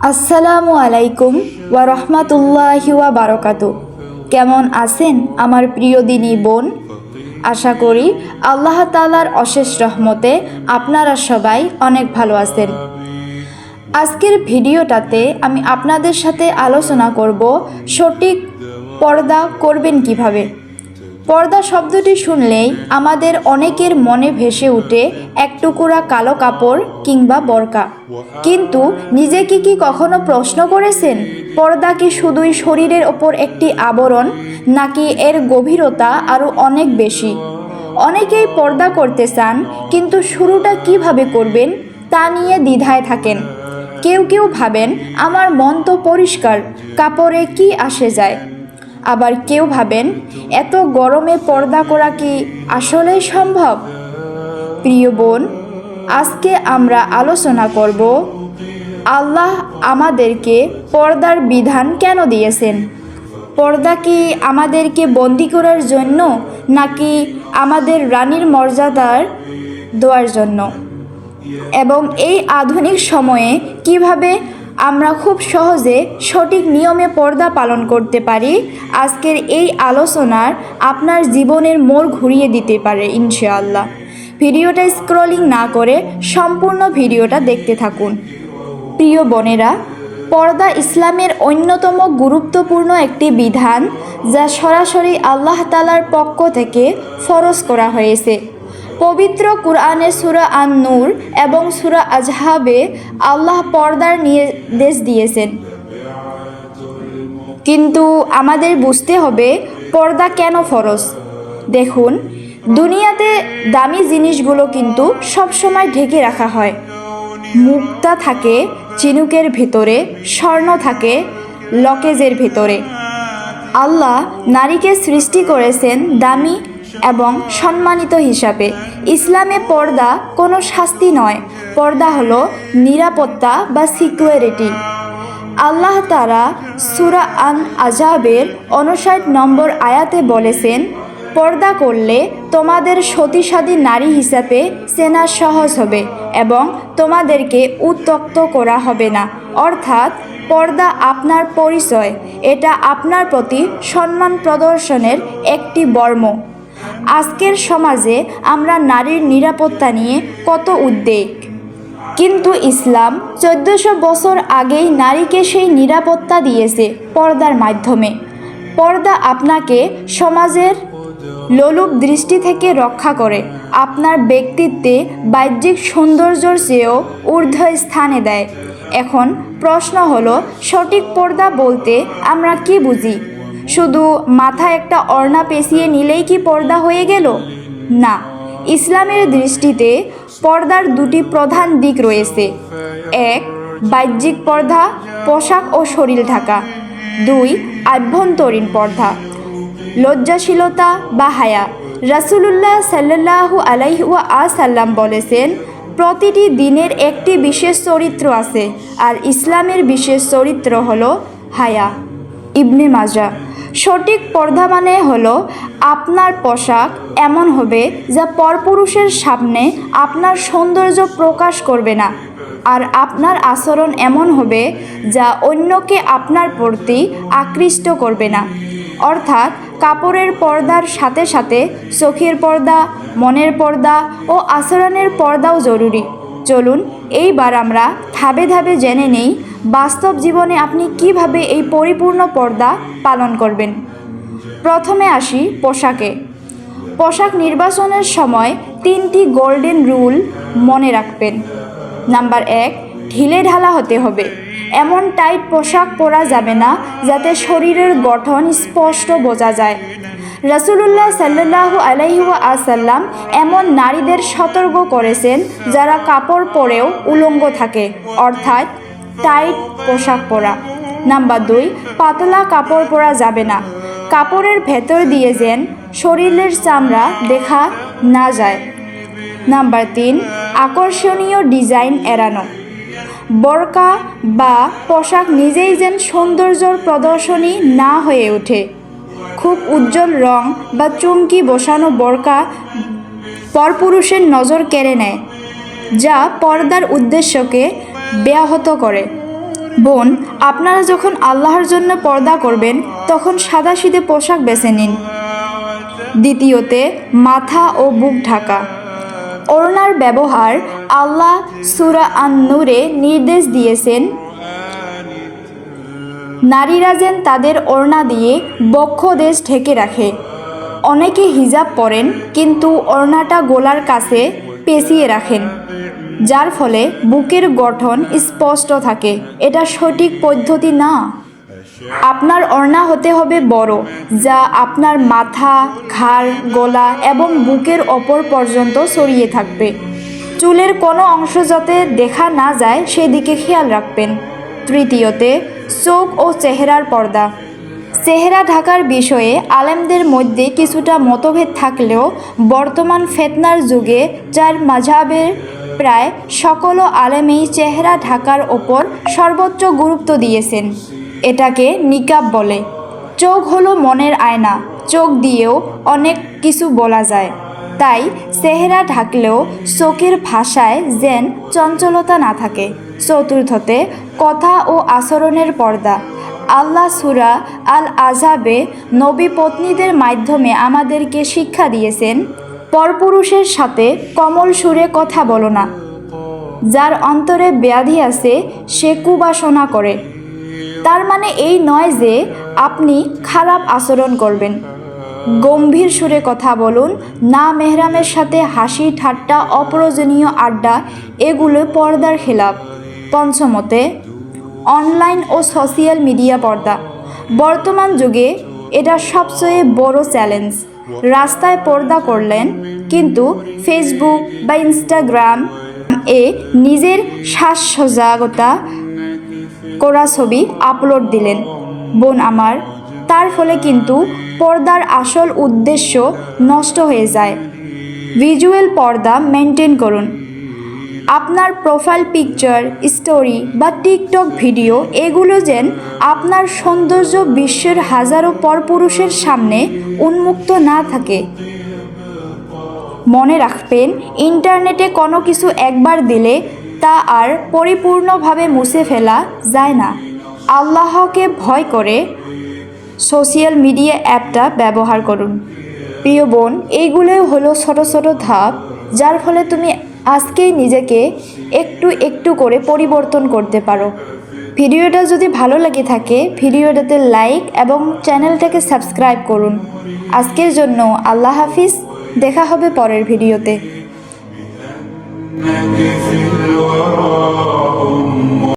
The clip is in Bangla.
আসসালামু আলাইকুম ওয়া রাহমাতুল্লাহি ওয়া বারাকাতু। কেমন আছেন আমার প্রিয় দিনী বোন? আশা করি আল্লাহ তাআলার অশেষ রহমতে আপনারা সবাই অনেক ভালো আছেন। আজকের ভিডিওটাতে আমি আপনাদের সাথে আলোচনা করব সঠিক পর্দা করবেন কিভাবে। পর্দা শব্দটি শুনলেই আমাদের অনেকের মনে ভেসে ওঠে এক টুকরা কালো কাপড় কিংবা বোরকা। কিন্তু নিজেকে কি কখনো প্রশ্ন করেছেন, পর্দা কি শুধুই শরীরের ওপর একটি আবরণ, নাকি এর গভীরতা আরও অনেক বেশি? অনেকেই পর্দা করতে চান, কিন্তু শুরুটা কিভাবে করবেন তা নিয়ে দ্বিধায় থাকেন। কেউ কেউ ভাবেন আমার মন তো পরিষ্কার, কাপড়ে কি আসে যায়। আবার কেউ ভাবেন এত গরমে পর্দা করা কি আসলেই সম্ভব? প্রিয় বোন, আজকে আমরা আলোচনা করব আল্লাহ আমাদেরকে পর্দার বিধান কেন দিয়েছেন। পর্দা কি আমাদেরকে বন্দি করার জন্য, নাকি আমাদের রানীর মর্যাদার দেওয়ার জন্য? এবং এই আধুনিক সময়ে কিভাবে আমরা খুব সহজে সঠিক নিয়মে পর্দা পালন করতে পারি, আজকের এই আলোচনার আপনার জীবনের মোড় ঘুরিয়ে দিতে পারে ইনশাআল্লাহ। ভিডিওটা স্ক্রলিং না করে সম্পূর্ণ ভিডিওটা দেখতে থাকুন। প্রিয় বোনেরা, পর্দা ইসলামের অন্যতম গুরুত্বপূর্ণ একটি বিধান, যা সরাসরি আল্লাহ তাআলার পক্ষ থেকে ফরজ করা হয়েছে। পবিত্র কুরআনে সূরা আন-নূর এবং সূরা আজহাবে আল্লাহ পর্দার নির্দেশ দিয়েছেন। কিন্তু আমাদের বুঝতে হবে পর্দা কেন ফরজ। দেখুন, দুনিয়াতে দামি জিনিসগুলো কিন্তু সবসময় ঢেকে রাখা হয়। মুক্তা থাকে চিনুকের ভেতরে, স্বর্ণ থাকে লকেজের ভেতরে। আল্লাহ নারীকে সৃষ্টি করেছেন দামি এবং সম্মানিত হিসাবে। ইসলামে পর্দা কোনো শাস্তি নয়, পর্দা হলো নিরাপত্তা বা সিকিউরিটি। আল্লাহ তাআলা সূরা আন-আহজাবের 59 নম্বর আয়াতে বলেছেন, পর্দা করলে তোমাদের সতীসাধী নারী হিসাবে চেনা সহজ হবে এবং তোমাদেরকে উত্ত্যক্ত করা হবে না। অর্থাৎ পর্দা আপনার পরিচয়, এটা আপনার প্রতি সম্মান প্রদর্শনের একটি বর্ম। আজকের সমাজে আমরা নারীর নিরাপত্তা নিয়ে কত উদ্বেগ, কিন্তু ইসলাম 1400 বছর আগেই নারীকে সেই নিরাপত্তা দিয়েছে পর্দার মাধ্যমে। পর্দা আপনাকে সমাজের লোলুপ দৃষ্টি থেকে রক্ষা করে, আপনার ব্যক্তিত্বে বাহ্যিক সৌন্দর্যের চেয়েও ঊর্ধ্ব স্থানে দেয়। এখন প্রশ্ন হলো, সঠিক পর্দা বলতে আমরা কি বুঝি? শুধু মাথায় একটা ওড়না পেঁচিয়ে নিলেই কি পর্দা হয়ে গেল? না, ইসলামের দৃষ্টিতে পর্দার দুটি প্রধান দিক রয়েছে। এক, বাহ্যিক পর্দা, পোশাক ও শরীর ঢাকা। দুই, আভ্যন্তরীণ পর্দা, লজ্জাশীলতা বা হায়া। রাসূলুল্লাহ সাল্লাল্লাহু আলাইহি ওয়াসাল্লাম বলেছেন, প্রতিটি দিনের একটি বিশেষ চরিত্র আছে, আর ইসলামের বিশেষ চরিত্র হলো হায়া। ইবনে মাজাহ। সঠিক পর্দা মানে হলো আপনার পোশাক এমন হবে যা পরপুরুষের সামনে আপনার সৌন্দর্য প্রকাশ করবে না, আর আপনার আচরণ এমন হবে যা অন্যকে আপনার প্রতি আকৃষ্ট করবে না। অর্থাৎ কাপড়ের পর্দার সাথে সাথে চোখের পর্দা, মনের পর্দা ও আচরণের পর্দাও জরুরি। চলুন এইবার আমরা ধাপে ধাপে জেনে নেই বাস্তব জীবনে আপনি কিভাবে এই পরিপূর্ণ পর্দা পালন করবেন। প্রথমে আসি পোশাকে। পোশাক নির্বাচনের সময় 3টি গোল্ডেন রুল মনে রাখবেন। নাম্বার 1, ঢিলে ঢালা হতে হবে। এমন টাইট পোশাক পরা যাবে না যাতে শরীরের গঠন স্পষ্ট বোঝা যায়। রাসূলুল্লাহ সাল্লাল্লাহু আলাইহি ওয়াসাল্লাম এমন নারীদের সতর্ক করেছেন যারা কাপড় পরেও উলঙ্গ থাকে, অর্থাৎ টাইট পোশাক পরা। নাম্বার 2, পাতলা কাপড় পরা যাবে না। কাপড়ের ভেতর দিয়ে যেন শরীরের চামড়া দেখা না যায়। নাম্বার 3, আকর্ষণীয় ডিজাইন এড়ানো। বোরকা বা পোশাক নিজেই যেন সৌন্দর্যর প্রদর্শনী না হয়ে ওঠে। খুব উজ্জ্বল রং বা চুমকি বসানো বোরকা পরপুরুষের নজর কেড়ে নেয়, যা পর্দার উদ্দেশ্যকে ব্যাহত করে। বোন, আপনারা যখন আল্লাহর জন্য পর্দা করবেন তখন সাদাসিধে পোশাক বেছে নিন। দ্বিতীয়তে, মাথা ও বুক ঢাকা। ওড়নার ব্যবহার আল্লাহ সূরা আন-নূরে নির্দেশ দিয়েছেন, নারীরা যেন তাদের ওড়না দিয়ে বক্ষদেশ ঢেকে রাখে। অনেকে হিজাব পরেন কিন্তু ওড়নাটা গলার কাছে পেঁচিয়ে রাখেন, যার ফলে বুকের গঠন স্পষ্ট থাকে। এটা সঠিক পদ্ধতি না। আপনার ওড়না হতে হবে বড়, যা আপনার মাথা, ঘাড়, গলা এবং বুকের ওপর পর্যন্ত ছড়িয়ে থাকবে। চুলের কোনো অংশ যাতে দেখা না যায় সেদিকে খেয়াল রাখবেন। তৃতীয়তে, চোখ ও চেহারার পর্দা। চেহারা ঢাকার বিষয়ে আলেমদের মধ্যে কিছুটা মতভেদ থাকলেও বর্তমান ফিতনার যুগে চার মাযহাবের প্রায় সকল আলেমই চেহারা ঢাকার ওপর সর্বোচ্চ গুরুত্ব দিয়েছেন। এটাকে নিকাব বলে। চোখ হলো মনের আয়না, চোখ দিয়েও অনেক কিছু বলা যায়। তাই চেহারা ঢাকলেও চোখের ভাষায় যেন চঞ্চলতা না থাকে। চতুর্থতে, কথা ও আচরণের পর্দা। আল্লাহ সূরা আল আহজাবে নবী পত্নীদের মাধ্যমে আমাদেরকে শিক্ষা দিয়েছেন, পরপুরুষের সাথে কোমল সুরে কথা বলো না। যার অন্তরে ব্যাধি আছে সে কুবাসনা করে। তার মানে এই নয় যে আপনি খারাপ আচরণ করবেন। গম্ভীর সুরে কথা বলুন না। মেহরামের সাথে হাসি ঠাট্টা, অপ্রয়োজনীয় আড্ডা এগুলো পর্দার খেলাপ। পঞ্চমতে, অনলাইন ও সোশ্যাল মিডিয়া পর্দা। বর্তমান যুগে এটা সবচেয়ে বড় চ্যালেঞ্জ। রাস্তায় পর্দা করলেন কিন্তু ফেসবুক বা ইনস্টাগ্রাম এ নিজের সাজসজ্জা করা ছবি আপলোড দিলেন। বোন আমার, তার ফলে কিন্তু পর্দার আসল উদ্দেশ্য নষ্ট হয়ে যায়। ভিজুয়াল পর্দা মেনটেন করুন। আপনার প্রোফাইল পিকচার, স্টোরি বা টিকটক ভিডিও এগুলো যেন আপনার সৌন্দর্য বিশ্বের হাজারো পরপুরুষের সামনে উন্মুক্ত না থাকে। মনে রাখবেন, ইন্টারনেটে কোনো কিছু একবার দিলে তা আর পরিপূর্ণভাবে মুছে ফেলা যায় না। আল্লাহকে ভয় করে সোশ্যাল মিডিয়া অ্যাপটা ব্যবহার করুন। প্রিয় বোন, এইগুলোই হলো ছোট ছোট ধাপ, যার ফলে তুমি আজকেই নিজেকে একটু একটু করে পরিবর্তন করতে পারো। ভিডিওটা যদি ভালো লেগে থাকে ভিডিওটাতে লাইক এবং চ্যানেলটাকে সাবস্ক্রাইব করুন। আজকের জন্য আল্লাহ হাফিজ। দেখা হবে পরের ভিডিওতে।